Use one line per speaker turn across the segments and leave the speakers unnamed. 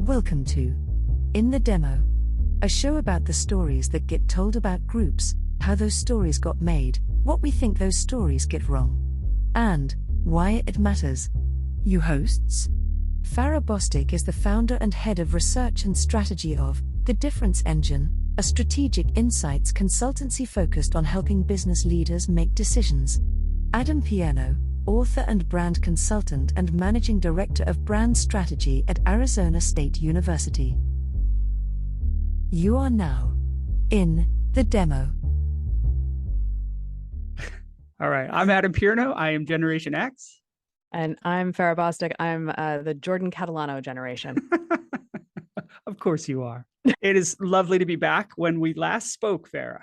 Welcome to In the Demo, a show about the stories that get told about groups, how those stories got made, what we think those stories get wrong, and why it matters. You hosts? Farrah Bostic is the founder and head of research and strategy of The Difference Engine, a strategic insights consultancy focused on helping business leaders make decisions. Adam Pierno, author and brand consultant and managing director of brand strategy at Arizona State University. You are now in the demo.
All right, I'm Adam Pierno. I am Generation X.
And I'm Farrah Bostic. I'm the Jordan Catalano generation.
Of course you are. It is lovely to be back. When we last spoke, Farrah,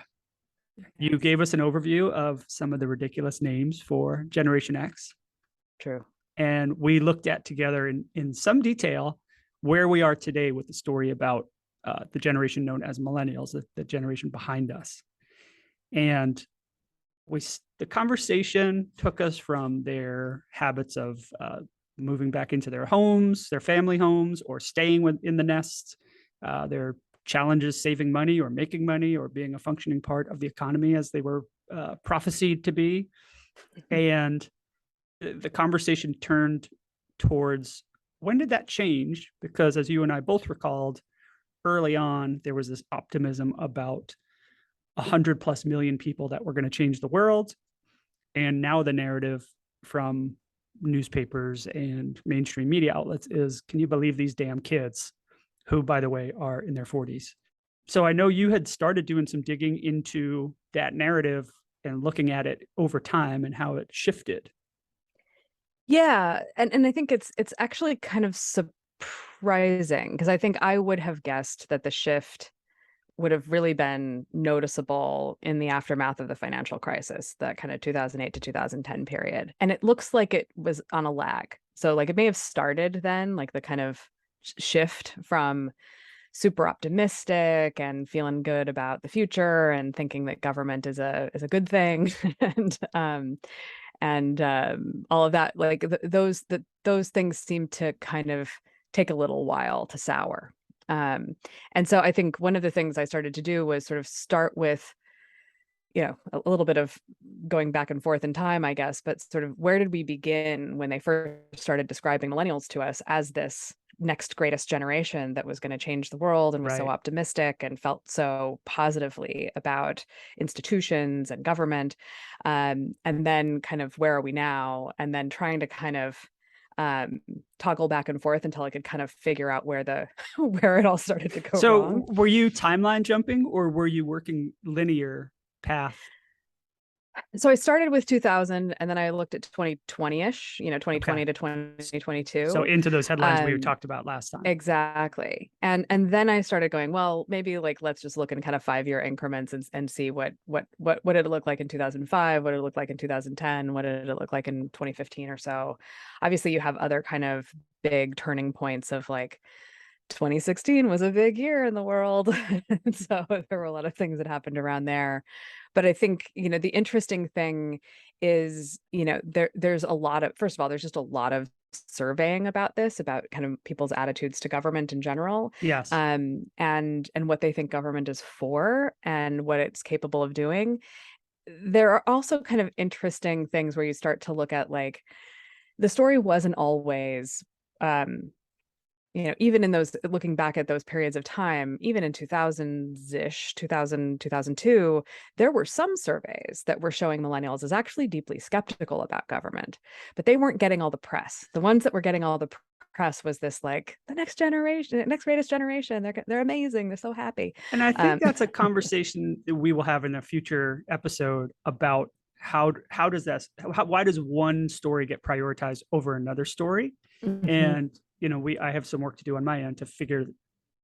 you gave us an overview of some of the ridiculous names for Generation X.
True.
And we looked at together in some detail where we are today with the story about the generation known as Millennials, the generation behind us. And the conversation took us from their habits of moving back into their homes, their family homes, or staying in the nest, their challenges saving money or making money or being a functioning part of the economy as they were prophesied to be. And the conversation turned towards when did that change? Because as you and I both recalled, early on, there was this optimism about 100+ million people that were going to change the world. And now the narrative from newspapers and mainstream media outlets is, can you believe these damn kids, who, by the way, are in their 40s? So I know you had started doing some digging into that narrative and looking at it over time and how it shifted.
Yeah, and I think it's actually kind of surprising, because I think I would have guessed that the shift would have really been noticeable in the aftermath of the financial crisis, that kind of 2008 to 2010 period. And it looks like it was on a lag. So like it may have started then, like the kind of shift from super optimistic and feeling good about the future and thinking that government is a good thing and all of that, like those things seem to kind of take a little while to sour. And so I think one of the things I started to do was sort of start with, a little bit of going back and forth in time, I guess, but sort of where did we begin when they first started describing millennials to us as this next greatest generation that was going to change the world and was so optimistic and felt so positively about institutions and government. And then kind of where are we now? And then trying to kind of toggle back and forth until I could kind of figure out where it all started to go wrong.
So were you timeline jumping or were you working linear path?
So I started with 2000 and then I looked at 2020-ish, 2020 to 2022.
So into those headlines we talked about last time.
Exactly. And then I started going, well, maybe like, let's just look in kind of 5-year increments and see what did it look like in 2005? What did it look like in 2010? What did it look like in 2015 or so? Obviously you have other kind of big turning points of like 2016 was a big year in the world. So there were a lot of things that happened around there. But I think, the interesting thing is, there's a lot of, first of all, there's just a lot of surveying about this, about kind of people's attitudes to government in general.
Yes.
And what they think government is for and what it's capable of doing. There are also kind of interesting things where you start to look at, like, the story wasn't always, even in those, looking back at those periods of time, even in 2000-ish, 2000, 2002, there were some surveys that were showing millennials as actually deeply skeptical about government, but they weren't getting all the press. The ones that were getting all the press was this, like, the next generation, next greatest generation. They're amazing. They're so happy.
And I think that's a conversation that we will have in a future episode about why does one story get prioritized over another story?
Mm-hmm.
And I have some work to do on my end to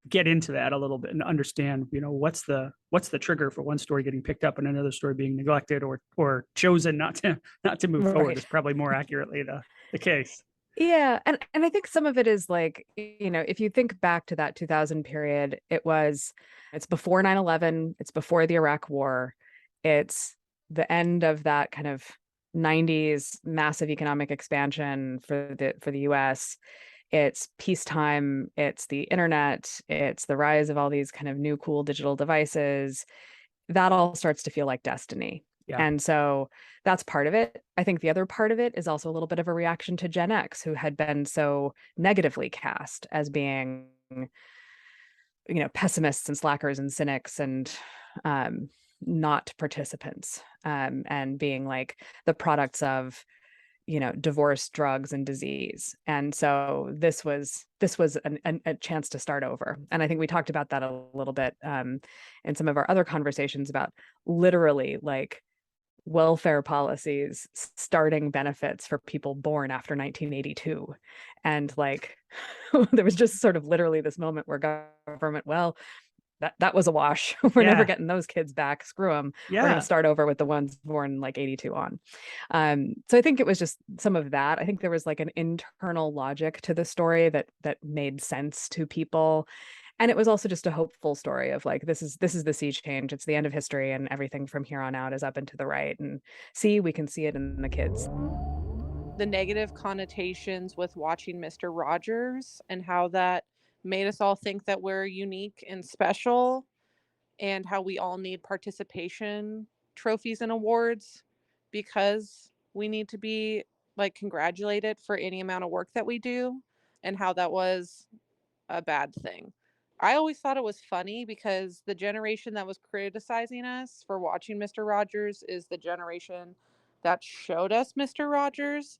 get into that a little bit and understand, what's the trigger for one story getting picked up and another story being neglected or chosen not to move forward is probably more accurately the case.
Yeah. And I think some of it is like, if you think back to that 2000 period, it's before 9/11, it's before the Iraq War, it's the end of that kind of 90s massive economic expansion for the US. it's peacetime, it's the internet, it's the rise of all these kind of new cool digital devices. That all starts to feel like destiny.
Yeah.
And so that's part of it. I think the other part of it is also a little bit of a reaction to Gen X, who had been so negatively cast as being, pessimists and slackers and cynics and not participants, and being like the products of divorce, drugs, and disease. And so this was a chance to start over. And I think we talked about that a little bit in some of our other conversations about literally like welfare policies starting benefits for people born after 1982. And like there was just sort of literally this moment where government, well, that was a wash. We're never getting those kids back. Screw them.
Yeah.
We're going to start over with the ones born like 82 on. So I think it was just some of that. I think there was like an internal logic to the story that made sense to people. And it was also just a hopeful story of like, this is the sea change. It's the end of history, and everything from here on out is up and to the right. And we can see it in the kids.
The negative connotations with watching Mr. Rogers and how that made us all think that we're unique and special, and how we all need participation trophies and awards because we need to be like congratulated for any amount of work that we do, and how that was a bad thing. I always thought it was funny because the generation that was criticizing us for watching Mr. Rogers is the generation that showed us Mr. Rogers.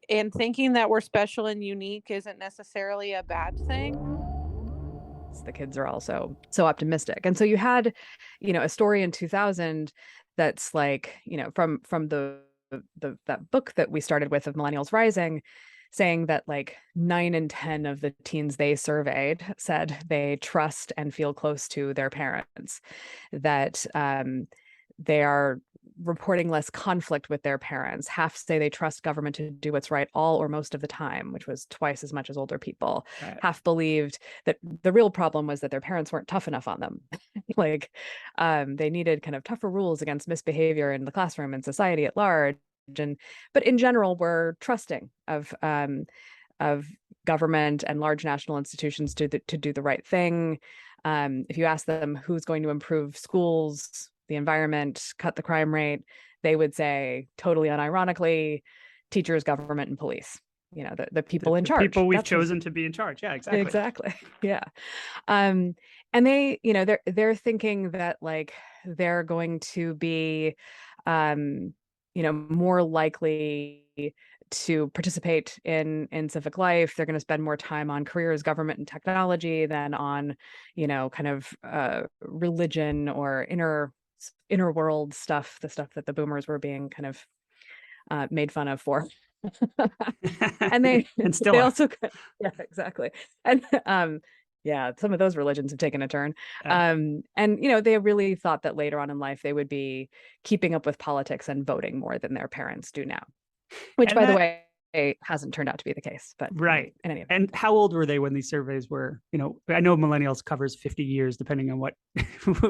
And thinking that we're special and unique isn't necessarily a bad thing.
The kids are also so optimistic. And so you had, a story in 2000 that's like, from the that book that we started with of Millennials Rising, saying that like 9 in 10 of the teens they surveyed said they trust and feel close to their parents, that they are reporting less conflict with their parents. Half say they trust government to do what's right all or most of the time, which was twice as much as older people.
Right.
Half believed that the real problem was that their parents weren't tough enough on them. Like they needed kind of tougher rules against misbehavior in the classroom and society at large. But in general, we're trusting of government and large national institutions to do the right thing. If you ask them who's going to improve schools, the environment, cut the crime rate, they would say, totally unironically, teachers, government, and police. The people in charge.
People we've chosen to be in charge. Yeah, exactly.
Exactly. Yeah. And they, they're thinking that like they're going to be, more likely to participate in civic life. They're going to spend more time on careers, government, and technology than on, kind of religion or inner world stuff, the stuff that the boomers were being kind of made fun of for. And they
and still
they also, yeah, exactly. And some of those religions have taken a turn. And they really thought that later on in life they would be keeping up with politics and voting more than their parents do now, which, by the way, hasn't turned out to be the case. But
right.
In any event.
And how old were they when these surveys were? I know Millennials covers 50 years, depending on what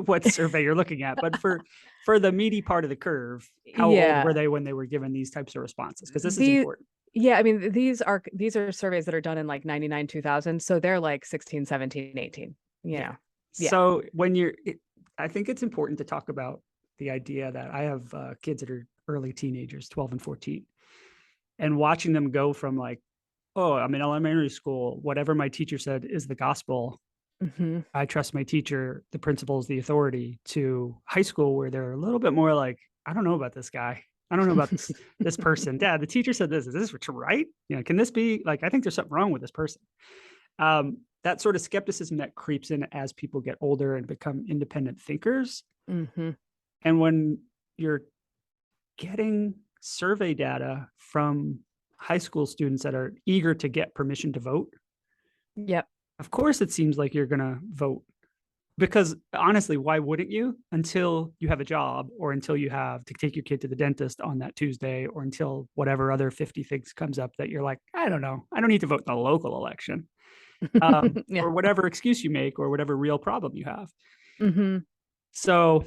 what survey you're looking at. But for the meaty part of the curve, how old were they when they were given these types of responses? Because this is important.
Yeah, I mean, these are surveys that are done in like 99, 2000. So they're like 16, 17, 18. Yeah.
So I think it's important to talk about the idea that I have kids that are early teenagers, 12 and 14. And watching them go from like, oh, I'm in elementary school, whatever my teacher said is the gospel.
Mm-hmm.
I trust my teacher, the principal is the authority, to high school where they're a little bit more like, I don't know about this guy. I don't know about this person. Dad, the teacher said this. Is this right? Can this be like, I think there's something wrong with this person. That sort of skepticism that creeps in as people get older and become independent thinkers.
Mm-hmm.
And when you're getting survey data from high school students that are eager to get permission to vote.
Yep.
Of course, it seems like you're going to vote, because honestly, why wouldn't you until you have a job, or until you have to take your kid to the dentist on that Tuesday, or until whatever other 50 things comes up that you're like, I don't know, I don't need to vote in the local election, or whatever excuse you make, or whatever real problem you have.
Mm-hmm.
So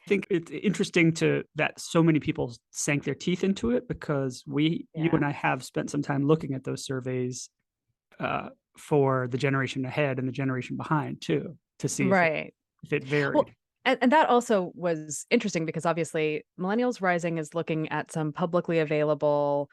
think it's interesting that so many people sank their teeth into it, because you and I have spent some time looking at those surveys for the generation ahead and the generation behind too, to see if it varied.
Well, and that also was interesting because obviously Millennials Rising is looking at some publicly available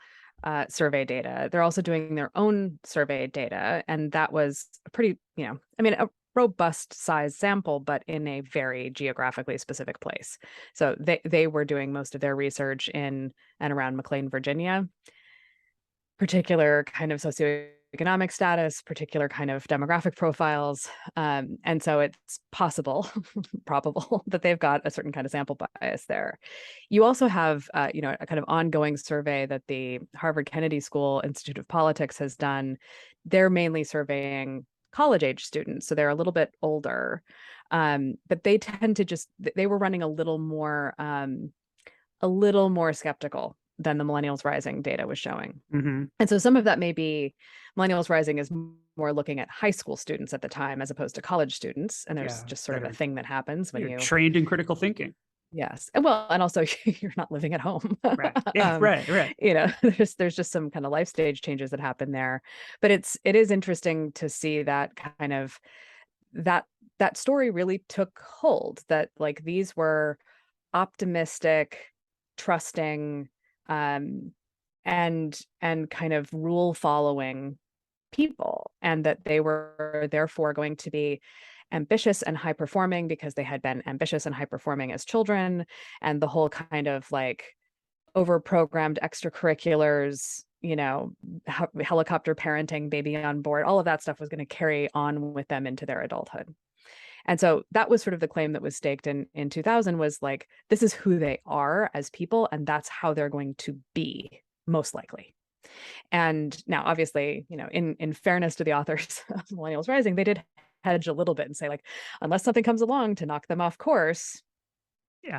survey data. They're also doing their own survey data, and that was a pretty, a robust size sample, but in a very geographically specific place. So they were doing most of their research in and around McLean, Virginia, particular kind of socioeconomic status, particular kind of demographic profiles. And so it's possible, probable that they've got a certain kind of sample bias there. You also have, a kind of ongoing survey that the Harvard Kennedy School Institute of Politics has done. They're mainly surveying college-age students, so they're a little bit older, but they tend to they were running a little more skeptical than the Millennials Rising data was showing.
Mm-hmm.
And so some of that may be Millennials Rising is more looking at high school students at the time as opposed to college students, and there's just sort of a thing that happens when you're
trained in critical thinking.
Yes. And also you're not living at home.
Right. Yeah, right.
There's just some kind of life stage changes that happen there. But it is interesting to see that kind of that story really took hold, that like these were optimistic, trusting, and kind of rule following people, and that they were therefore going to be ambitious and high performing because they had been ambitious and high performing as children, and the whole kind of like over programmed extracurriculars, helicopter parenting, baby on board, all of that stuff was going to carry on with them into their adulthood. And so that was sort of the claim that was staked in 2000, was like, this is who they are as people, and that's how they're going to be, most likely. And now, obviously, in fairness to the authors of Millennials Rising, they did hedge a little bit and say, like, unless something comes along to knock them off course,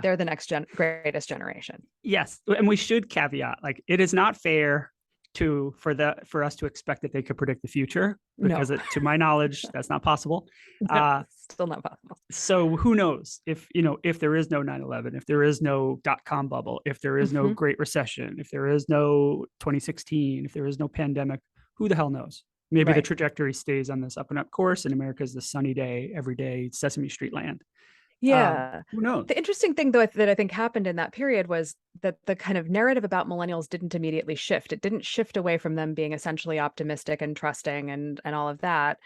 they're the next greatest generation.
Yes. And we should caveat, like, it is not fair for us to expect that they could predict the future, because to my knowledge, that's not possible.
Still not possible.
So who knows if there is no 9/11, if there is no .com bubble, if there is no Great Recession, if there is no 2016, if there is no pandemic, who the hell knows? Maybe the trajectory stays on this up and up course, and America is the sunny day, every day, Sesame Street land.
Yeah.
Who knows?
The interesting thing, though, that I think happened in that period was that the kind of narrative about millennials didn't immediately shift. It didn't shift away from them being essentially optimistic and trusting and all of that.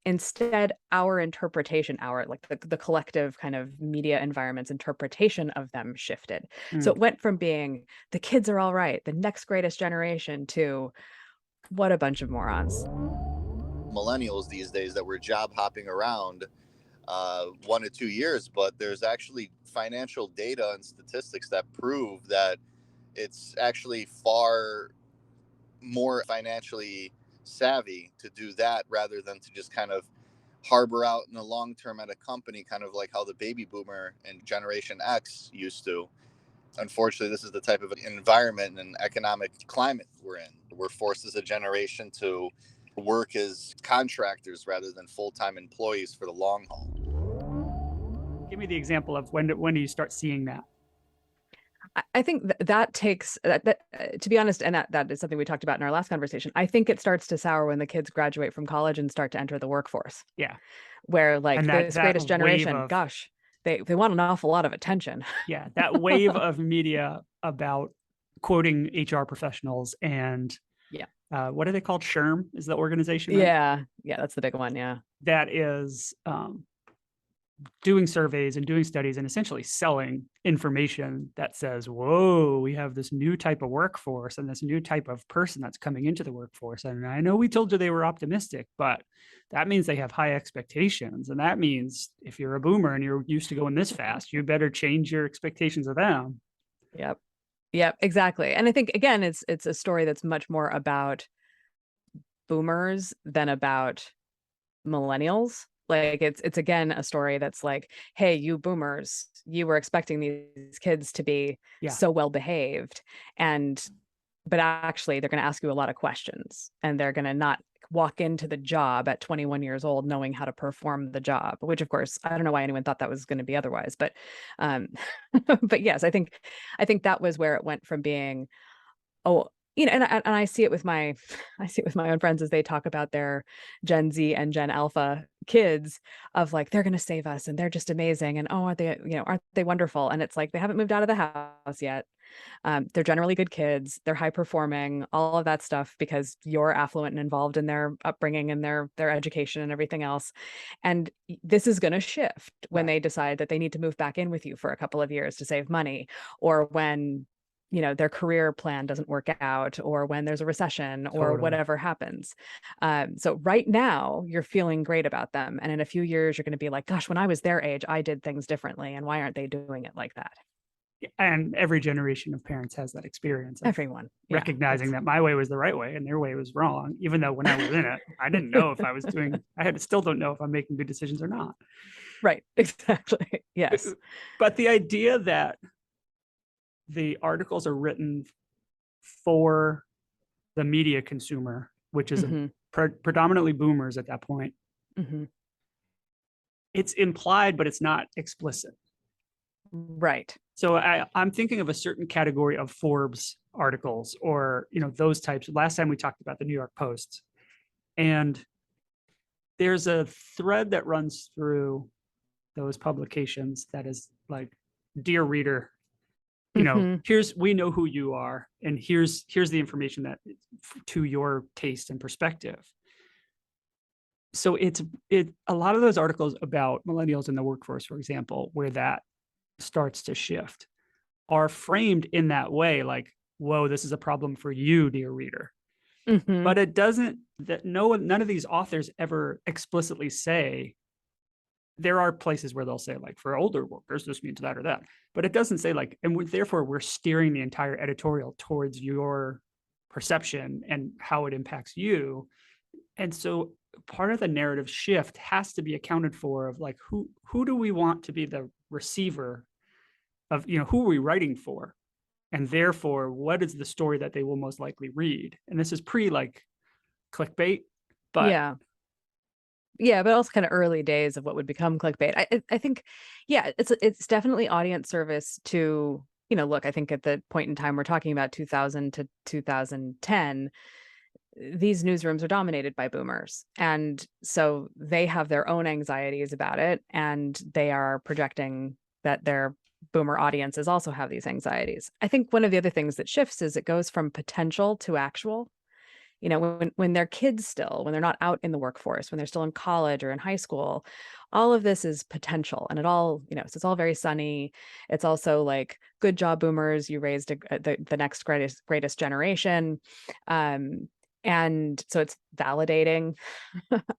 Instead, our interpretation, the collective kind of media environment's interpretation of them shifted. So it went from being the kids are all right, the next greatest generation, to what a bunch of morons.
Millennials these days that we're job hopping around 1 to 2 years, but there's actually financial data and statistics that prove that it's actually far more financially savvy to do that rather than to just kind of harbor out in the long term at a company, kind of like how the baby boomer and Generation X used to. Unfortunately, this is the type of environment and economic climate we're in. We're forced as a generation to work as contractors rather than full-time employees for the long haul.
Give me the example of when do you start seeing that?
I think that takes to be honest, and that is something we talked about in our last conversation. I think it starts to sour when the kids graduate from college and start to enter the workforce.
Yeah.
Where like this greatest generation, gosh, they want an awful lot of attention.
Yeah. That wave of media about quoting HR professionals and what are they called? SHRM is the organization, right?
Yeah, that's the big one. Yeah,
that is doing surveys and doing studies and essentially selling information that says, whoa, we have this new type of workforce and this new type of person that's coming into the workforce. And I know we told you they were optimistic, but that means they have high expectations. And that means if you're a boomer and you're used to going this fast, you better change your expectations of them.
Yep, exactly. And I think, again, it's a story that's much more about boomers than about millennials. Like it's again a story that's like, hey, you boomers, you were expecting these kids to be so well behaved, but actually they're going to ask you a lot of questions, and they're going to not walk into the job at 21 years old knowing how to perform the job, which of course I don't know why anyone thought that was going to be otherwise, but but yes, I think that was where it went from being, oh, and I see it with my own friends as they talk about their Gen Z and Gen Alpha kids, of like, they're going to save us and they're just amazing, and oh, aren't they wonderful? And it's like, they haven't moved out of the house yet. They're generally good kids. They're high performing, all of that stuff, because you're affluent and involved in their upbringing and their education and everything else. And this is going to shift when they decide that they need to move back in with you for a couple of years to save money, or when their career plan doesn't work out, or when there's a recession, or whatever happens. So right now you're feeling great about them. And in a few years, you're going to be like, gosh, when I was their age, I did things differently. And why aren't they doing it like that?
And every generation of parents has that experience.
Everyone.
Recognizing that my way was the right way and their way was wrong, even though when I was in it, I didn't know if I was still don't know if I'm making good decisions or not.
Right. Exactly. Yes.
But the idea that the articles are written for the media consumer, which is predominantly boomers at that point, it's implied, but it's not explicit.
Right.
So I'm thinking of a certain category of Forbes articles, or those types. Last time we talked about the New York Post, and there's a thread that runs through those publications that is like, dear reader, we know who you are, and here's the information that to your taste and perspective. So a lot of those articles about millennials in the workforce, for example, where that starts to shift, are framed in that way, like, whoa, this is a problem for you, dear reader. But it doesn't, none of these authors ever explicitly say. There are places where they'll say, like, for older workers, this means that or that, but it doesn't say like, and therefore we're steering the entire editorial towards your perception and how it impacts you. And so part of the narrative shift has to be accounted for, of like, who do we want to be the receiver of, who are we writing for? And therefore, what is the story that they will most likely read? And this is like clickbait, but
yeah, but also kind of early days of what would become clickbait. I think, it's definitely audience service to, look, I think at the point in time we're talking about 2000 to 2010, these newsrooms are dominated by boomers. And so they have their own anxieties about it, and they are projecting that their boomer audiences also have these anxieties. I think one of the other things that shifts is it goes from potential to actual. When they're kids still, when they're not out in the workforce, when they're still in college or in high school, all of this is potential. And it all, so it's all very sunny. It's also like, good job, boomers, you raised the next greatest generation. And so it's validating.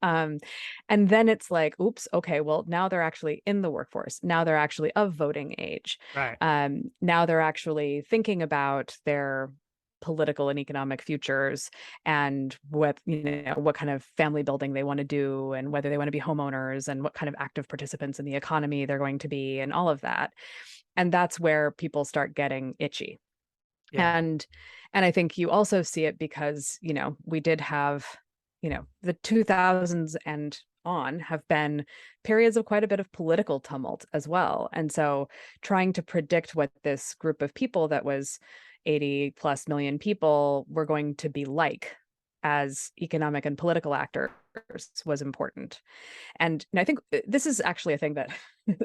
And then it's like, oops, okay, well, now they're actually in the workforce. Now they're actually of voting age.
Right.
Now they're actually thinking about their political and economic futures, and what kind of family building they want to do, and whether they want to be homeowners, and what kind of active participants in the economy they're going to be, and all of that. And that's where people start getting itchy. And I think you also see it because, we did have, the 2000s and on have been periods of quite a bit of political tumult as well. And so trying to predict what this group of people that was 80 plus million people were going to be like as economic and political actors was important. And I think this is actually a thing that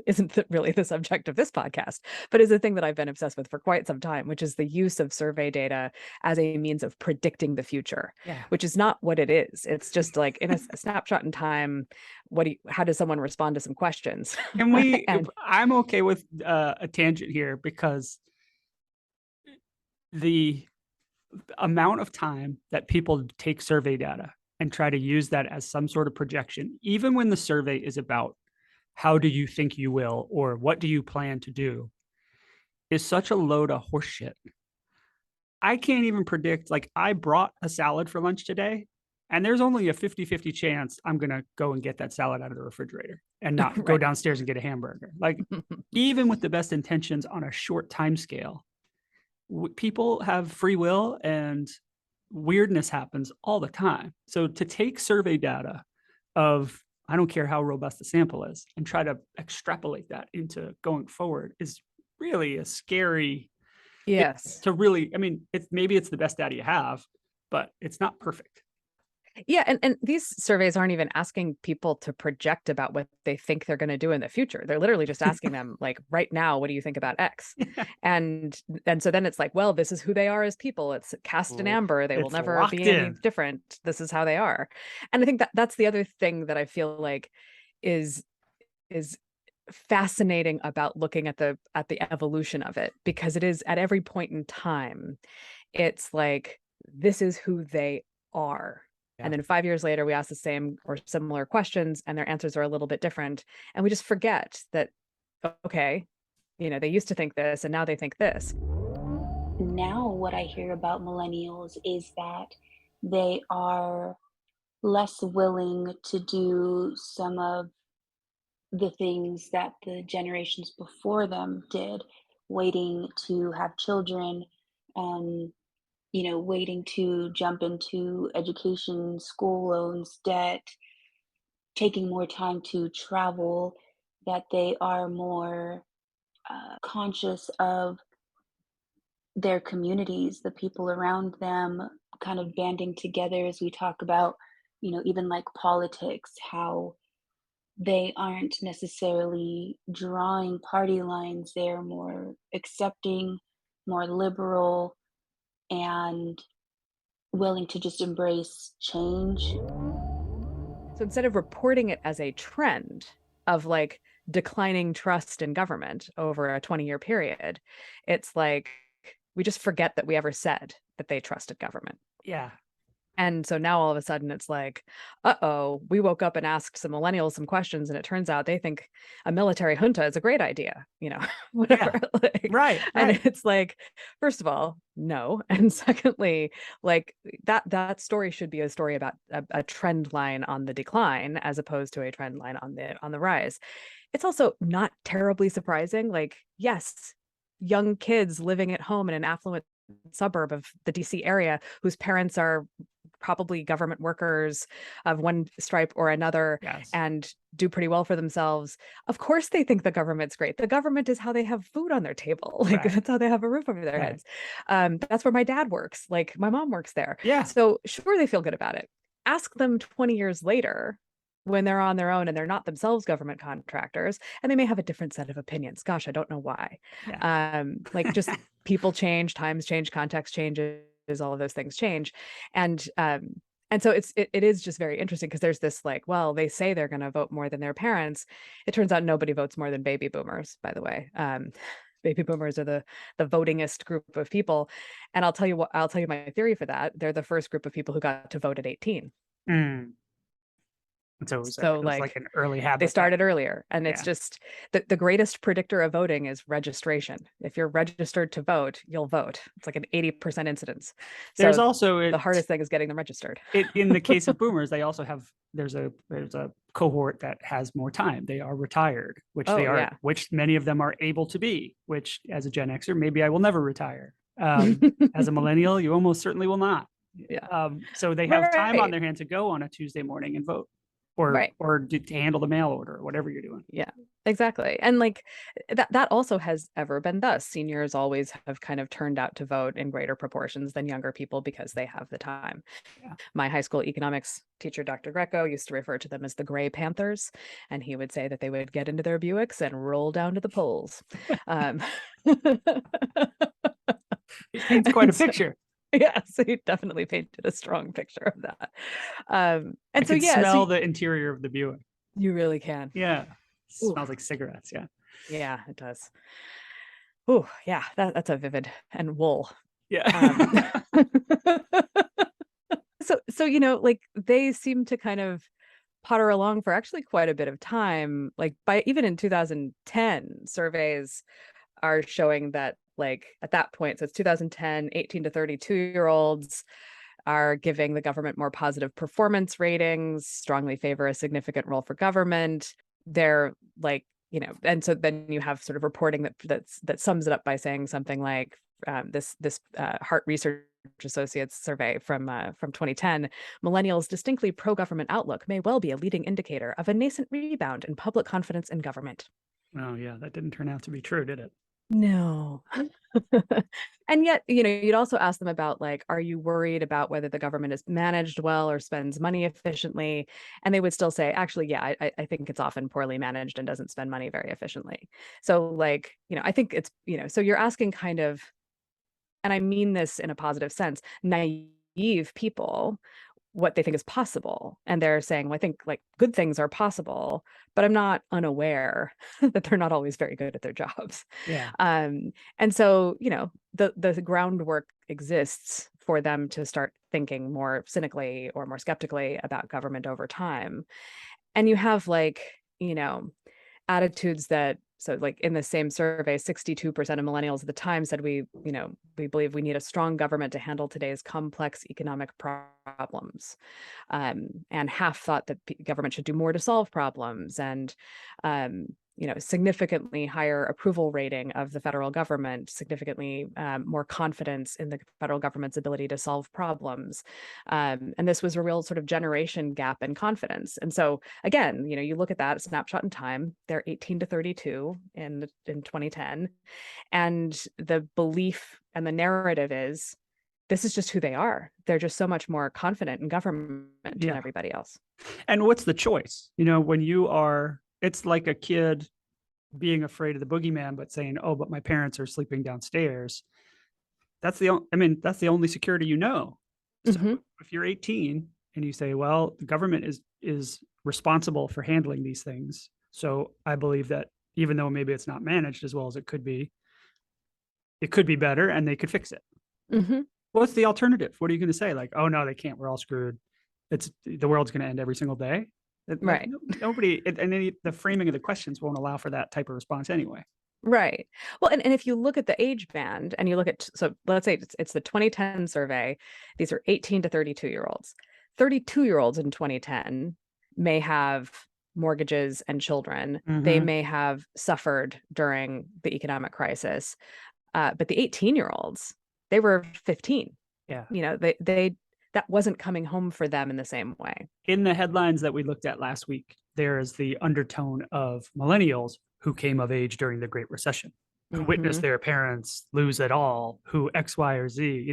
isn't really the subject of this podcast, but is a thing that I've been obsessed with for quite some time, which is the use of survey data as a means of predicting the future, which is not what it is. It's just like, in a snapshot in time, how does someone respond to some questions?
I'm okay with a tangent here, because the amount of time that people take survey data and try to use that as some sort of projection, even when the survey is about how do you think you will, or what do you plan to do, is such a load of horseshit. I can't even predict, like, I brought a salad for lunch today, and there's only a 50-50 chance I'm going to go and get that salad out of the refrigerator and not go downstairs and get a hamburger. Like, even with the best intentions on a short time scale, people have free will, and weirdness happens all the time. So to take survey data of, I don't care how robust the sample is, and try to extrapolate that into going forward is really a scary,
Yes.
to really, I mean, maybe it's the best data you have, but it's not perfect.
Yeah, and these surveys aren't even asking people to project about what they think they're going to do in the future. They're literally just asking them, like, right now, what do you think about X?
Yeah.
And so then it's like, well, this is who they are as people. It's cast in amber. They will
It's
never
locked
be any
in.
different. This is how they are. And I think that's the other thing that I feel like is fascinating about looking at the evolution of it, because it is at every point in time, it's like, this is who they are.
Yeah.
And then 5 years later, we ask the same or similar questions and their answers are a little bit different. And we just forget that, okay, they used to think this and now they think this.
Now, what I hear about millennials is that they are less willing to do some of the things that the generations before them did, waiting to have children, um, waiting to jump into education, school loans, debt, taking more time to travel, that they are more conscious of their communities, the people around them, kind of banding together as we talk about, even like politics, how they aren't necessarily drawing party lines. They're more accepting, more liberal, and willing to just embrace change.
So instead of reporting it as a trend of like declining trust in government over a 20-year period, it's like we just forget that we ever said that they trusted government.
Yeah.
And so now all of a sudden it's like, uh-oh, we woke up and asked some millennials some questions and it turns out they think a military junta is a great idea, whatever.
Yeah.
Like,
Right.
and it's like, first of all, no. And secondly, like that story should be a story about a trend line on the decline as opposed to a trend line on the rise. It's also not terribly surprising. Like, yes, young kids living at home in an affluent suburb of the DC area whose parents are probably government workers of one stripe or another,
Yes.
and do pretty well for themselves. Of course they think the government's great. The government is how they have food on their table. Like,
Right.
that's how they have a roof over their
Right.
heads. That's where my dad works. Like, my mom works there.
Yeah.
So sure, they feel good about it. Ask them 20 years later when they're on their own and they're not themselves government contractors, and they may have a different set of opinions. Gosh, I don't know why.
Yeah.
Like, just people change, times change, context changes, all of those things change. And so it is just very interesting because there's this like, well, they say they're going to vote more than their parents. It turns out nobody votes more than baby boomers, by the way. Baby boomers are the votingest group of people. And I'll tell you my theory for that. They're the first group of people who got to vote at 18.
Mm. So it was like an early habit.
They started earlier. And it's
Yeah.
just the greatest predictor of voting is registration. If you're registered to vote, you'll vote. It's like an 80% incidence.
There's
So
also
the hardest thing is getting them registered.
In the case of boomers, they also have there's a cohort that has more time. They are retired, which which many of them are able to be, which as a Gen Xer, maybe I will never retire. As a millennial, you almost certainly will not.
Yeah.
So they have time on their hands to go on a Tuesday morning and vote. Or to handle the mail order, or whatever you're doing.
Yeah, exactly. And like that also has ever been thus. Seniors always have kind of turned out to vote in greater proportions than younger people because they have the time.
Yeah.
My high school economics teacher, Dr. Greco, used to refer to them as the Gray Panthers, and he would say that they would get into their Buicks and roll down to the polls.
It paints quite a picture.
Yeah, so you definitely painted a strong picture of that. And
I
so
can smell the interior of the Buick.
You really can.
Yeah, it smells like cigarettes. Yeah,
yeah, it does. Oh, yeah, that's a vivid, and wool.
Yeah.
So like they seem to kind of potter along for actually quite a bit of time. Like even in 2010, surveys are showing that like at that point, so it's 2010, 18 to 32-year-olds are giving the government more positive performance ratings, strongly favor a significant role for government. They're like, and so then you have sort of reporting that sums it up by saying something like this Hart research Associates survey from 2010, millennials' distinctly pro-government outlook may well be a leading indicator of a nascent rebound in public confidence in government.
Oh yeah, that didn't turn out to be true, did it?
No. And yet, you'd also ask them about, like, are you worried about whether the government is managed well or spends money efficiently? And they would still say, actually, yeah, I think it's often poorly managed and doesn't spend money very efficiently. So, like, I think it's, so you're asking kind of, and I mean this in a positive sense, naive people what they think is possible. And they're saying, well, I think like good things are possible, but I'm not unaware that they're not always very good at their jobs.
Yeah.
And so, the groundwork exists for them to start thinking more cynically or more skeptically about government over time. And you have like, attitudes that, so like in the same survey, 62% of millennials at the time said we believe we need a strong government to handle today's complex economic problems. And half thought that government should do more to solve problems, and significantly higher approval rating of the federal government, significantly more confidence in the federal government's ability to solve problems. And this was a real sort of generation gap in confidence. And so again, you look at that snapshot in time, they're 18 to 32 in 2010. And the belief and the narrative is, this is just who they are. They're just so much more confident in government than everybody else.
And what's the choice? When you are, it's like a kid being afraid of the boogeyman, but saying, oh, but my parents are sleeping downstairs. That's the only security So if you're 18 and you say, well, the government is responsible for handling these things. So I believe that even though maybe it's not managed as well as it could be better and they could fix it. What's the alternative? What are you going to say? Like, oh no, they can't. We're all screwed. The world's going to end every single day.
Right.
Nobody, and the framing of the questions won't allow for that type of response anyway.
Right. Well, and if you look at the age band and you look at, so let's say it's the 2010 survey, these are 18 to 32-year-olds. 32-year-olds in 2010 may have mortgages and children. They may have suffered during the economic crisis. But the 18-year-olds, they were 15.
Yeah.
That wasn't coming home for them in the same way.
In the headlines that we looked at last week, there is the undertone of millennials who came of age during the Great Recession, who witnessed their parents lose it all, who X, Y, or Z,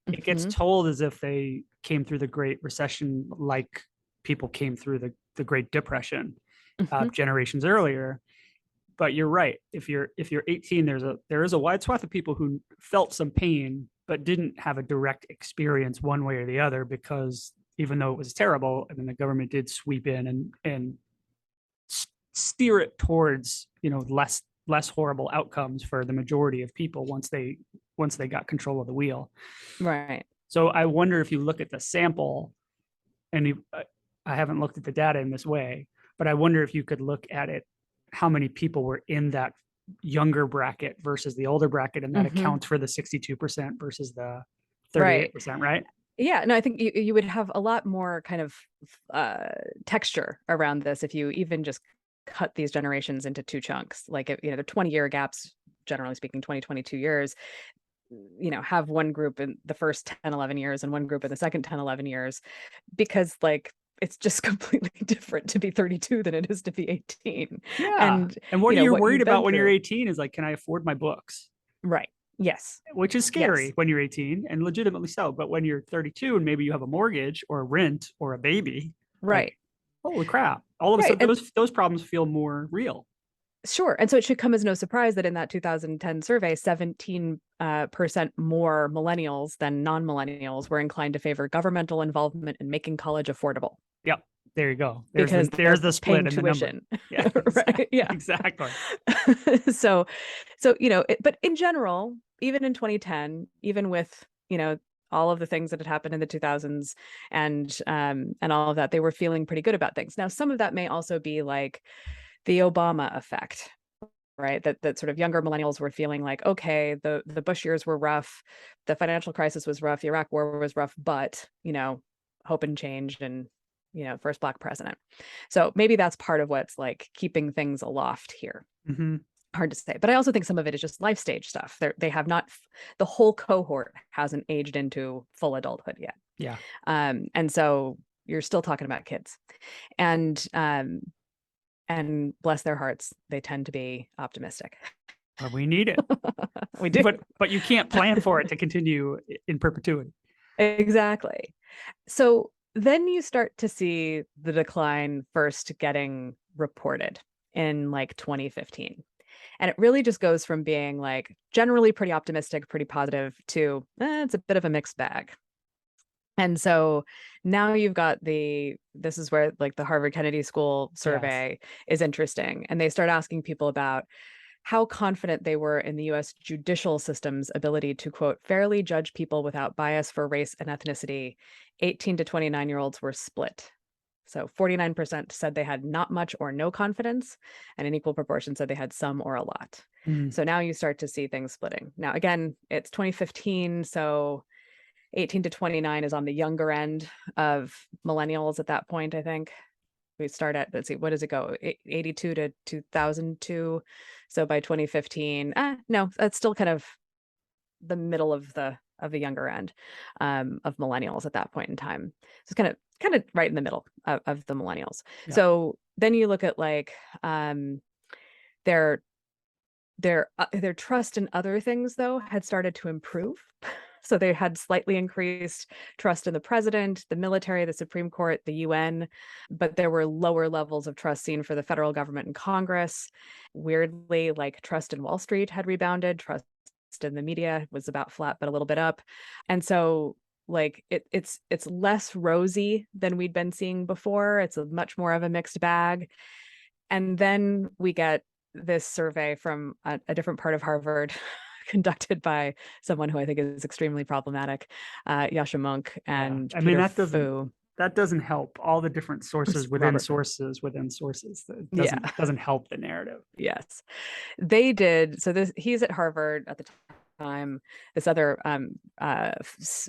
it gets told as if they came through the Great Recession like people came through the Great Depression generations earlier. But you're right. If you're 18, there is a wide swath of people who felt some pain, but didn't have a direct experience one way or the other, because even though it was terrible, the government did sweep in and steer it towards, less horrible outcomes for the majority of people once they got control of the wheel.
Right.
So I wonder if you look at the sample, and I haven't looked at the data in this way, but I wonder if you could look at it, how many people were in that younger bracket versus the older bracket, and that accounts for the 62% versus the 38%, right?
Yeah, no, I think you would have a lot more kind of texture around this if you even just cut these generations into two chunks. Like, the 20-year gaps, generally speaking, 22 years, have one group in the first 10, 11 years and one group in the second 10, 11 years, because like, it's just completely different to be 32 than it is to be 18.
Yeah. And what you're worried about when you're 18 is like, can I afford my books?
Right. Yes.
Which is scary when you're 18, and legitimately so. But when you're 32 and maybe you have a mortgage or a rent or a baby,
right?
Like, holy crap! All of a sudden, those problems feel more real.
Sure. And so it should come as no surprise that in that 2010 survey, 17% more millennials than non-millennials were inclined to favor governmental involvement in making college affordable.
Yep. There you go.
There's
the split in
tuition.
The number. Yeah.
Right. Yeah.
Exactly.
So but in general, even in 2010, even with, all of the things that had happened in the 2000s and all of that, they were feeling pretty good about things. Now, some of that may also be like the Obama effect, right? That sort of younger millennials were feeling like, okay, the Bush years were rough, the financial crisis was rough, the Iraq war was rough, but, hope and change, and, first Black president. So maybe that's part of what's like keeping things aloft here. hard to say. But I also think some of it is just life stage stuff. They have not, the whole cohort hasn't aged into full adulthood yet.
Yeah.
And so you're still talking about kids, and bless their hearts, they tend to be optimistic.
Well, we need it.
We do.
But you can't plan for it to continue in perpetuity.
Exactly. So then you start to see the decline first getting reported in like 2015. And it really just goes from being like generally pretty optimistic, pretty positive to it's a bit of a mixed bag. And so now you've got this is where like the Harvard Kennedy School survey is interesting. And they start asking people about how confident they were in the US judicial system's ability to, quote, fairly judge people without bias for race and ethnicity. 18 to 29-year-olds were split. So 49% said they had not much or no confidence, and an equal proportion said they had some or a lot. So now you start to see things splitting. Now, again, it's 2015, so 18 to 29 is on the younger end of millennials at that point, I think. We start at, let's see, what does it go? 82 to 2002. So by 2015, no, that's still kind of the middle of the younger end of millennials at that point in time. So it's kind of right in the middle of the millennials. Yeah. So then you look at like their trust in other things though had started to improve. So they had slightly increased trust in the president, the military, the Supreme Court, the UN, but there were lower levels of trust seen for the federal government and Congress. Weirdly, like trust in Wall Street had rebounded, trust in the media was about flat, but a little bit up. And so like it's less rosy than we'd been seeing before. It's a much more of a mixed bag. And then we get this survey from a different part of Harvard conducted by someone who I think is extremely problematic, Yasha Monk and
I mean,
Peter
that doesn't help. All the different sources within sources within sources. That doesn't help the narrative.
Yes, they did. So he's at Harvard at the time. This other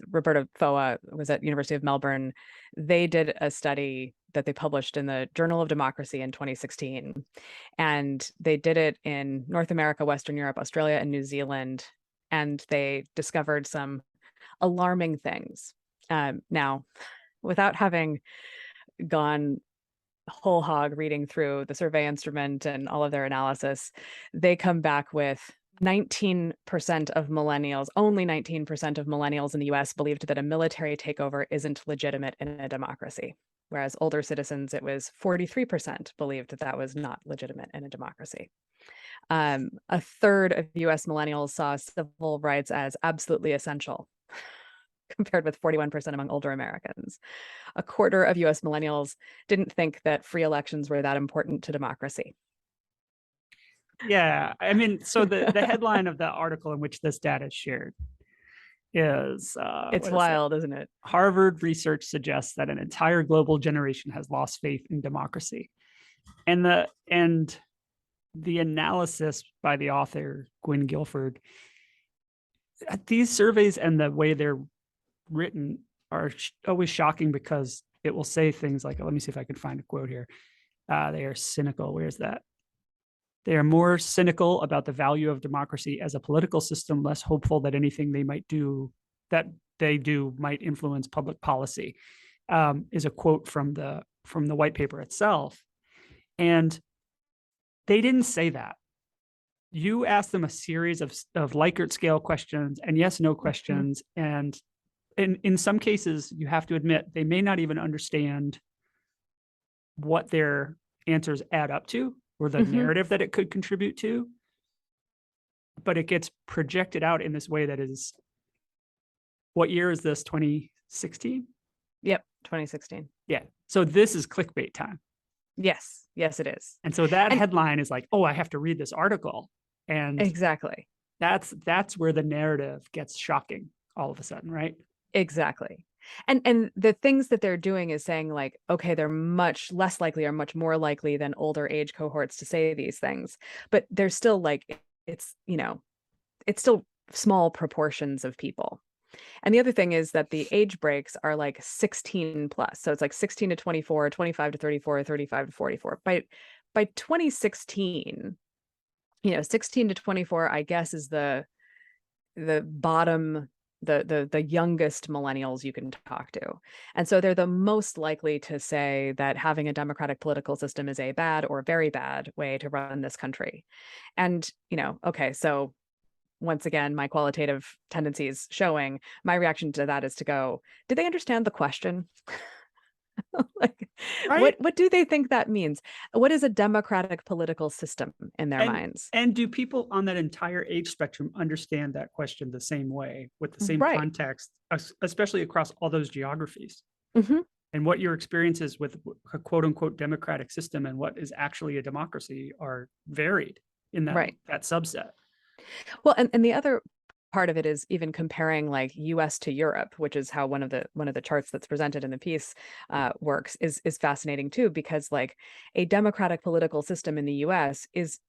Roberta Foa was at University of Melbourne. They did a study that they published in the Journal of Democracy in 2016. And they did it in North America, Western Europe, Australia, and New Zealand. And they discovered some alarming things. Now, without having gone whole hog reading through the survey instrument and all of their analysis, they come back with 19% of millennials, only 19% of millennials in the US believed that a military takeover isn't legitimate in a democracy. Whereas older citizens, it was 43% believed that that was not legitimate in a democracy. A third of US millennials saw civil rights as absolutely essential, compared with 41% among older Americans. A quarter of US millennials didn't think that free elections were that important to democracy.
Yeah, I mean, so the headline of the article in which this data is shared is
it's wild, isn't it?
Harvard research suggests that an entire global generation has lost faith in democracy. And the analysis by the author, Gwynne Guilford, these surveys and the way they're written are always shocking because it will say things like, let me see if I can find a quote here. They are cynical. Where's that? They are more cynical about the value of democracy as a political system, less hopeful that anything they might do might influence public policy, is a quote from the white paper itself. And they didn't say that. You asked them a series of Likert scale questions and yes, no questions. And in some cases, you have to admit, they may not even understand what their answers add up to or the narrative that it could contribute to, but it gets projected out in this way that is, what year is this, 2016?
Yep, 2016.
Yeah, so this is clickbait time.
Yes, it is.
And so that headline is like, oh, I have to read this article. And
exactly. That's
where the narrative gets shocking all of a sudden, right?
Exactly. And the things that they're doing is saying like, okay, they're much less likely or much more likely than older age cohorts to say these things, but they're still like, it's still small proportions of people. And the other thing is that the age breaks are like 16 plus. So it's like 16 to 24, 25 to 34, 35 to 44. By 2016, 16 to 24, I guess, is the bottom, the youngest millennials you can talk to. And so they're the most likely to say that having a democratic political system is a bad or very bad way to run this country. And, okay, so once again, my qualitative tendencies showing, my reaction to that is to go, do they understand the question? Like,
Right.
what do they think that means? What is a democratic political system in their minds?
And do people on that entire age spectrum understand that question the same way, with the same
Right.
context, especially across all those geographies?
Mhm.
And what your experiences with a quote unquote democratic system and what is actually a democracy are varied in that subset.
Well, and the other part of it is even comparing like US to Europe, which is how one of the charts that's presented in the piece works, is fascinating too, because like a democratic political system in the US is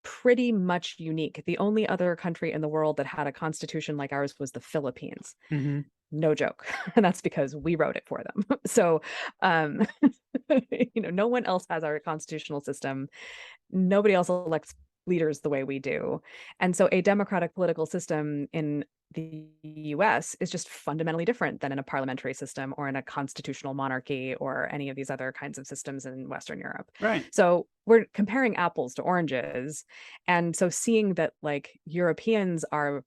pretty much unique. The only other country in the world that had a constitution like ours was the Philippines.
Mm-hmm.
No joke. And that's because we wrote it for them. So, no one else has our constitutional system. Nobody else elects leaders the way we do. And so a democratic political system in the US is just fundamentally different than in a parliamentary system or in a constitutional monarchy or any of these other kinds of systems in Western Europe.
Right.
So we're comparing apples to oranges. And so seeing that like Europeans are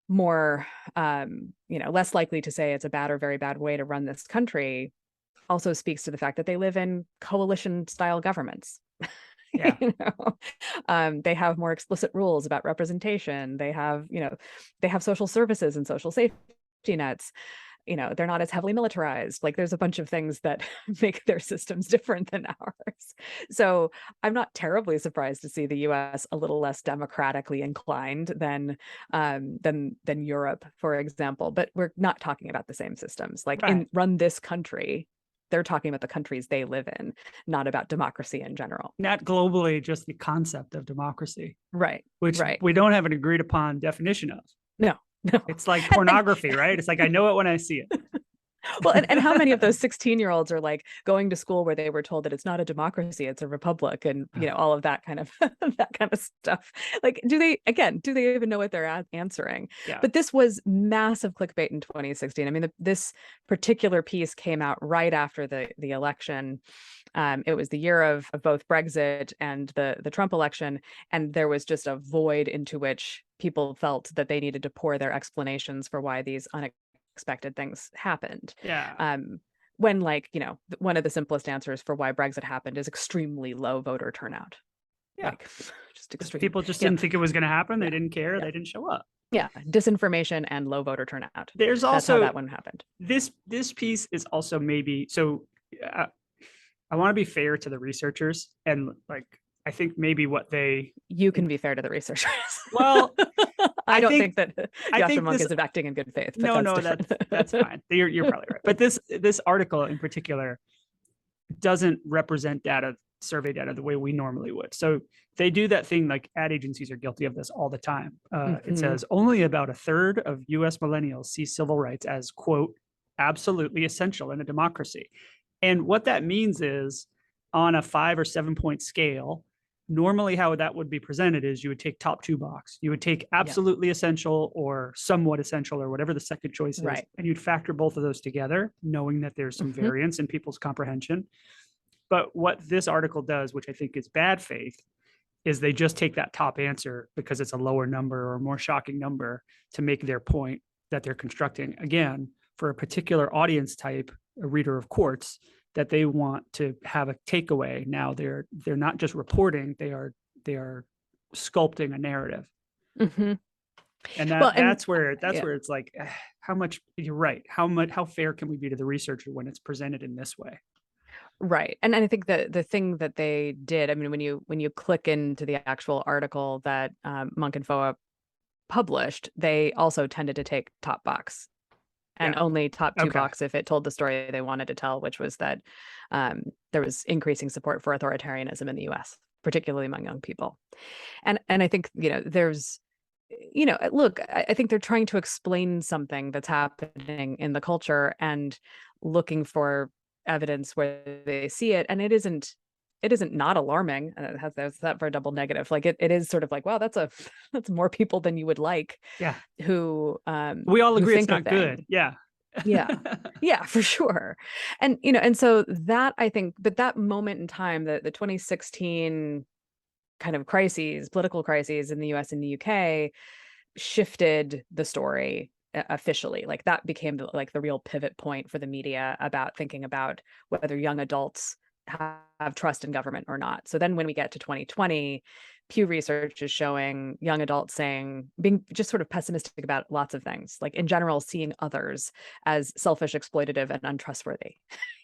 more, less likely to say it's a bad or very bad way to run this country also speaks to the fact that they live in coalition style governments.
Yeah.
They have more explicit rules about representation. They have, they have social services and social safety nets. They're not as heavily militarized. Like there's a bunch of things that make their systems different than ours. So I'm not terribly surprised to see the US a little less democratically inclined than Europe, for example. But we're not talking about the same systems. Like run this country. They're talking about the countries they live in, not about democracy in general.
Not globally, just the concept of democracy.
Right.
Which we don't have an agreed upon definition of.
No.
It's like pornography, right? It's like, I know it when I see it.
Well, and how many of those 16-year-olds are like going to school where they were told that it's not a democracy, it's a republic, and all of that kind of stuff. Like, do they even know what they're answering?
Yeah.
But this was massive clickbait in 2016. I mean, this particular piece came out right after the election. It was the year of both Brexit and the Trump election, and there was just a void into which people felt that they needed to pour their explanations for why these unexpected things happened.
Yeah.
When one of the simplest answers for why Brexit happened is extremely low voter turnout.
Yeah.
Just extreme.
People just didn't think it was going to happen. They didn't care. They didn't show up.
Yeah. Disinformation and low voter turnout.
There's also,
that's how that one happened.
This piece is also maybe, so I want to be fair to the researchers, and like, I think maybe you
can be fair to the researchers.
Well,
I don't think that Yasha Monk is acting in good faith. But
that's fine. You're probably right. But this article in particular doesn't represent survey data the way we normally would. So they do that thing, like ad agencies are guilty of this all the time. It says only about a third of US millennials see civil rights as, quote, absolutely essential in a democracy. And what that means is, on a 5 or 7 point scale, normally how that would be presented is you would take top two box. You would take absolutely essential or somewhat essential or whatever the second choice is. And you'd factor both of those together, knowing that there's some variance in people's comprehension. But what this article does, which I think is bad faith, is they just take that top answer because it's a lower number or a more shocking number to make their point that they're constructing, again, for a particular audience type, a reader of courts, that they want to have a takeaway. Now they're not just reporting; they are sculpting a narrative. And that's where it's like, how much? You're right. How fair can we be to the researcher when it's presented in this way?
Right. And I think the thing that they did, I mean, when you click into the actual article that Monk and Foa published, they also tended to take top box. And only top two box if it told the story they wanted to tell, which was that there was increasing support for authoritarianism in the US, particularly among young people. And I think, there's, look, I think they're trying to explain something that's happening in the culture and looking for evidence where they see it. And it isn't not alarming. It has that for a double negative. Like it is sort of like, wow, that's more people than you would like.
Yeah.
Who
we all
who
agree it's
think a
not good.
thing.
Yeah.
Yeah, for sure. And and so that, I think, but that moment in time, the 2016 kind of political crises in the US and the UK, shifted the story officially. Like that became the real pivot point for the media about thinking about whether young adults have trust in government or not. So then when we get to 2020, Pew Research is showing young adults being just sort of pessimistic about lots of things, like in general, seeing others as selfish, exploitative, and untrustworthy.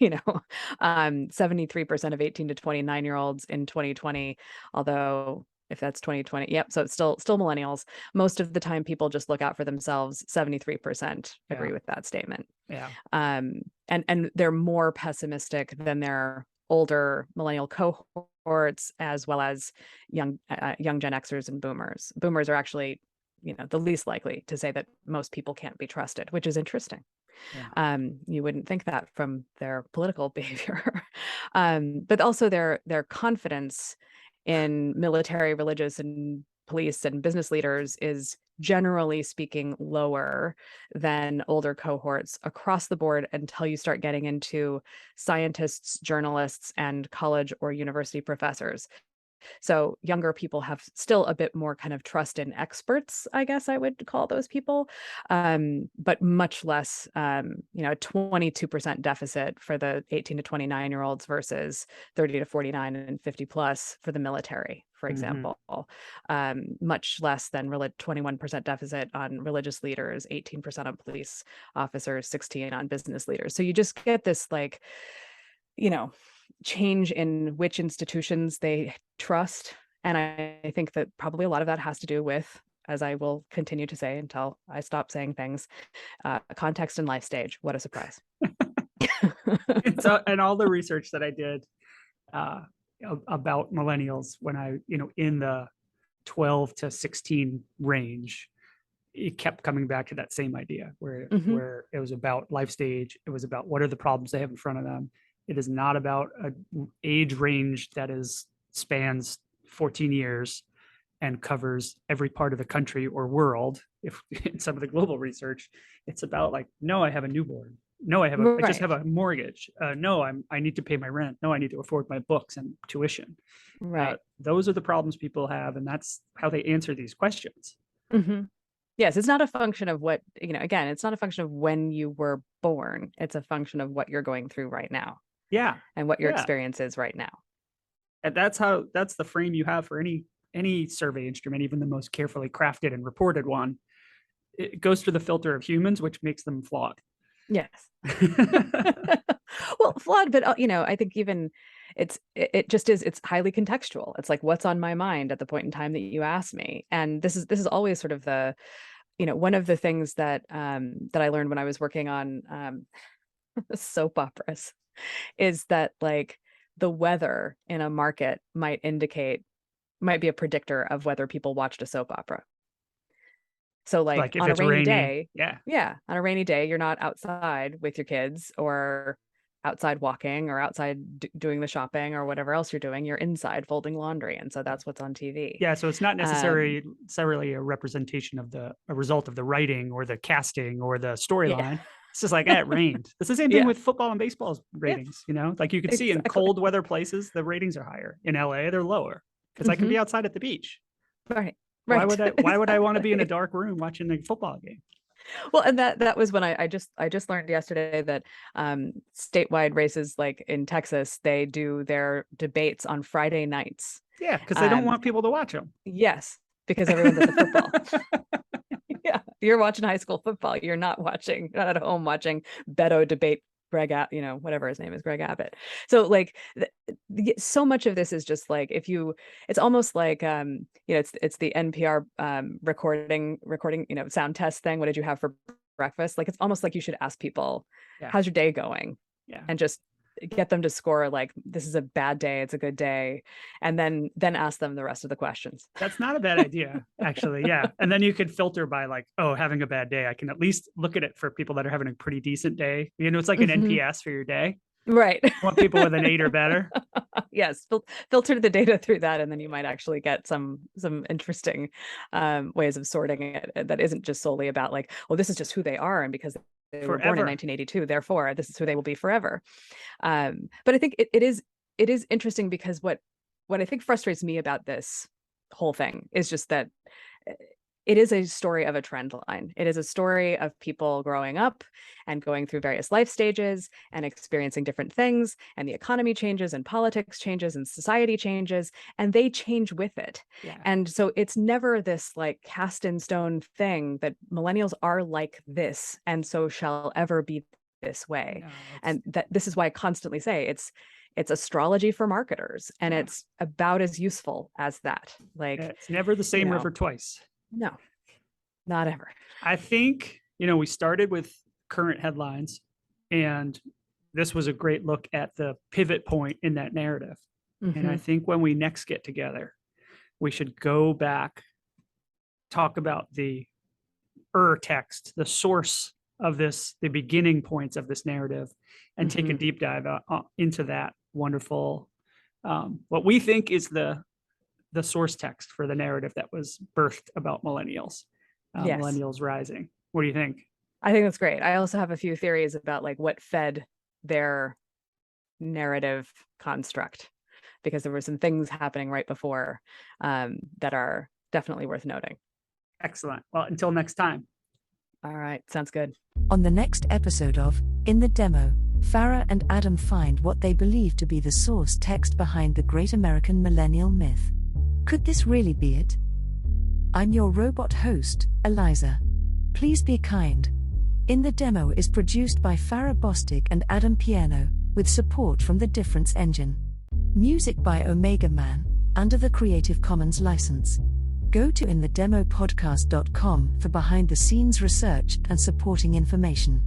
73% of 18 to 29-year-olds in 2020, although if that's 2020, yep. So it's still millennials. Most of the time, people just look out for themselves. 73% agree with that statement.
Yeah.
And they're more pessimistic than their older millennial cohorts, as well as young Gen Xers and boomers. Boomers are actually, the least likely to say that most people can't be trusted, which is interesting.
Yeah.
You wouldn't think that from their political behavior, but also their confidence in military, religious, and police and business leaders is generally speaking lower than older cohorts across the board until you start getting into scientists, journalists, and college or university professors. So younger people have still a bit more kind of trust in experts, I guess I would call those people, but much less, a 22% deficit for the 18 to 29-year-olds versus 30 to 49 and 50 plus for the military, for example. Much less than 21% deficit on religious leaders, 18% on police officers, 16% on business leaders. So you just get this change in which institutions they trust. And I think that probably a lot of that has to do with, as I will continue to say until I stop saying things, context and life stage. What a surprise.
And all the research that I did about millennials when I, in the 12 to 16 range, it kept coming back to that same idea where it was about life stage. It was about what are the problems they have in front of them. It is not about an age range that spans 14 years and covers every part of the country or world. If in some of the global research, it's about like, no, I have a newborn. No, I just have a mortgage. No, I need to pay my rent. No, I need to afford my books and tuition.
Right.
Those are the problems people have, and that's how they answer these questions.
Yes, it's not a function of what, again, it's not a function of when you were born. It's a function of what you're going through right now.
Yeah.
And what your experience is right now.
And that's the frame you have for any survey instrument, even the most carefully crafted and reported one. It goes through the filter of humans, which makes them flawed.
Yes. Well, flawed, but I think even it's highly contextual. It's like, what's on my mind at the point in time that you ask me. And this is always sort of the, one of the things that that I learned when I was working on soap operas is that like the weather in a market might be a predictor of whether people watched a soap opera. So like on a rainy day, on a rainy day, you're not outside with your kids or outside walking or outside doing the shopping or whatever else you're doing. You're inside folding laundry. And so that's what's on TV.
Yeah. So it's not necessarily a representation of a result of the writing or the casting or the storyline. It's just like, it rained. It's the same thing with football and baseball's ratings, like you can see in cold weather places, the ratings are higher. In LA, they're lower because I can be outside at the beach.
Right.
Why would I want to be in a dark room watching a football game?
Well, and that was when I just learned yesterday that statewide races, like in Texas, they do their debates on Friday nights.
Yeah, because they don't want people to watch them.
Yes, because everyone's at the football. Yeah, you're watching high school football. You're not at home watching Beto debate Greg, whatever his name is, Greg Abbott. So like, so much of this is just like, it's almost like, it's the NPR recording, sound test thing. What did you have for breakfast? Like, it's almost like you should ask people, how's your day going?
Yeah.
And just get them to score like, this is a bad day, it's a good day, and then ask them the rest of the questions.
That's not a bad idea, actually. Yeah. And then you could filter by like, oh, having a bad day. I can at least look at it for people that are having a pretty decent day. It's like an NPS for your day.
Right.
Want people with an 8 or better.
Yes, filter the data through that, and then you might actually get some interesting ways of sorting it that isn't just solely about like, oh, this is just who they are, and because they were born in
Forever.
1982, therefore this is who they will be forever. But I think it is interesting because what I think frustrates me about this whole thing is just that it is a story of a trend line. It is a story of people growing up and going through various life stages and experiencing different things, and the economy changes and politics changes and society changes, and they change with it.
Yeah.
And so it's never this like cast in stone thing that millennials are like this and so shall ever be this way.
No,
And that this is why I constantly say it's astrology for marketers, and it's about as useful as that. Like,
it's never the same river twice.
No, not ever.
I think, we started with current headlines, and this was a great look at the pivot point in that narrative. And I think when we next get together, we should go back, talk about the text, the source of this, the beginning points of this narrative, and take a deep dive into that wonderful, what we think is the source text for the narrative that was birthed about millennials,
Yes.
millennials rising. What do you think?
I think that's great. I also have a few theories about like what fed their narrative construct, because there were some things happening right before that are definitely worth noting.
Excellent. Well, until next time.
All right. Sounds good.
On the next episode of In the Demo, Farrah and Adam find what they believe to be the source text behind the Great American Millennial Myth. Could this really be it? I'm your robot host, Eliza. Please be kind. In the Demo is produced by Farrah Bostic and Adam Pierno, with support from the Difference Engine. Music by Omega Man, under the Creative Commons license. Go to inthedemopodcast.com for behind-the-scenes research and supporting information.